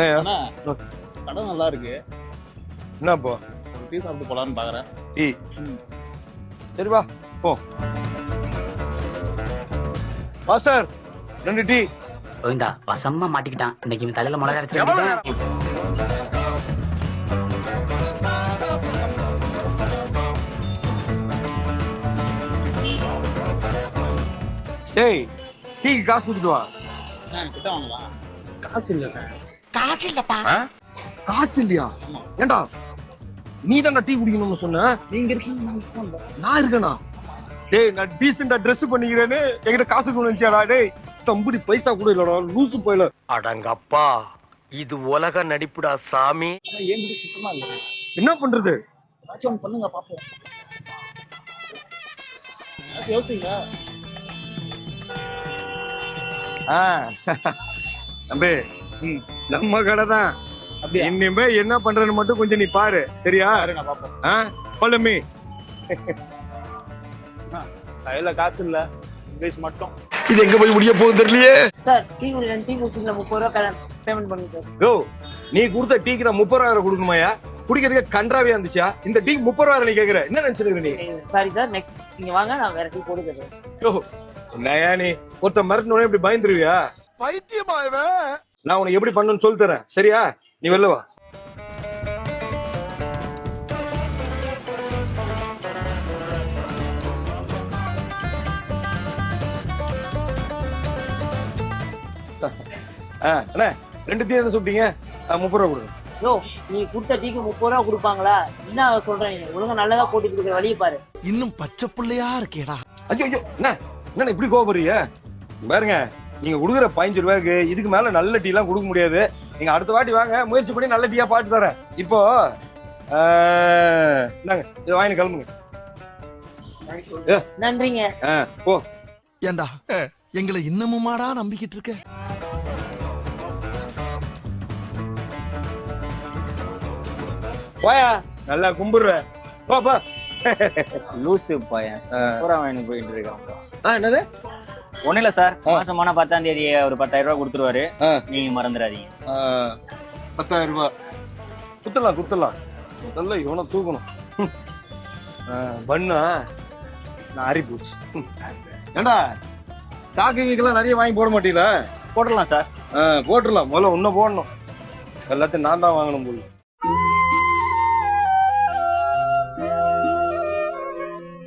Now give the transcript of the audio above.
அண்ணா, கடை நல்லா இருக்கு. என்னப்பா ஒரு டீ சாப்பிட்டு போலான்னு பாக்குறேன். டீ? சரி வா போ. Master 2 tea. கோவிந்தா வசமா மாட்டிக்கிட்டான். இன்னைக்கு இவன் தலையில மிளகா அரைச்சு. டேய் டீக்கு காசு கொடுத்துட்டு வா. கிட்ட வாங்கலாம். காசு இல்ல. காசு இல்லப்பா. காசு இல்லையா? ஏண்டா நீ தான் டீ குடிக்கணும்னு சொன்ன. நீங்க இருக்கீங்க, நான் இருக்கேனா? டேய் நான் டீசெண்டா ட்ரெஸ் பண்ணிக்கிறேன்னு என்கிட்ட காசு கொண்டு வந்துச்சியாடா? டேய் தம்புடி பைசா கூட இல்லடா, லூசு போயில. அடங்கப்பா, இது உலக நடிப்புடா சாமி. ஏன் சுத்தமா இல்ல. என்ன பண்றது? ஏதாச்சும் ஒன்று பண்ணுங்க பாப்போம். யோசிங்க. தம்பி நம்ம கடை தான். அப்படியா? இனிமே என்ன பண்றேன்னு மட்டும் கொஞ்சம் நீ பாரு, சரியா? நான் பாப்போம். பழமி கையில காசு இல்ல, இங்கிலீஷ் மட்டும். இது எங்க போய் முடிய போகுது தெரியலையே. சார் டீ குடிக்கிறேன், டீ குடிச்சு 30 ரூபா பேமெண்ட் பண்ணுங்க சார். யோ நீ கொடுத்த டீக்கு நான் 30 ரூபா குடுக்கணுமாயா? குடிக்கிறதுக்கு கன்றாவே இருந்துச்சா? இந்த டீ 30 ரூபா நீ கேக்குற? என்ன நினைச்சிருக்க நீ? சாரி சார், நெக்ஸ்ட் நீங்க வாங்க, நான் வேற டீ போட்டு தரேன். யோ என்னையா நீ ஒருத்த மரத்தினோட இப்படி பயந்துருவியா? பைத்தியமாயவே. நான் உனக்கு எப்படி பண்ணுன்னு சொல்லி தரேன், சரியா? நீ வெளில வா. அண்ணா 2 டீ தான் சொல்லிட்டீங்க, 30 ரூபா கொடுங்க. யோ நீ கொடுத்த டீக்கு 30 ரூபா கொடுப்பாங்களா? என்ன சொல்றேன், நீ ஒழுங்கா நல்லதா போட்டு கொடுக்குற வழியை பாரு. இன்னும் பச்சை புள்ளையா இருக்கேடா. ஐயோ ஐயோ என்ன இப்படி கோபப்படுறீங்க? பாருங்க, நீங்க கொடுக்குற 15 ரூபாய்க்கு இதுக்கு மேல நல்ல டீ எல்லாம் கொடுக்க முடியாது. நீங்க அடுத்த வாட்டி வாங்க, முயற்சி பண்ணி நல்ல டீயா பாட்டு தரேன். இப்போ இந்தாங்க, இதை வாங்கி கிளம்புங்க. நன்றிங்க. போ. ஏண்டா எங்களை இன்னமுமாடா நம்பிக்கிட்டு இருக்க? போயா, நல்லா கும்பிடுற. போ போ. லூசு பையன் பூரா வாங்கி போயிட்டு இருக்கான். என்னது? ஒண்ணு இல்ல சார், மாசமான 10ஆம் தேதி ஒரு 10,000 ரூபாய் கொடுத்துருவாரு. நீங்க மறந்துடாதீங்க. 10,000 ரூபாய் குடுத்துடலாம். முதல்ல இவனை தூக்கணும். பண்ணா நான் ஆறி போச்சு. ஏண்டா ஸ்டாக்குக்கெல்லாம் நிறைய வாங்கி போட மாட்டீங்களா? போட்டுடலாம் சார். போட்டுடலாம். முதல்ல ஒன்னும் போடணும். எல்லாத்தையும் நான் தான் வாங்கணும் போல.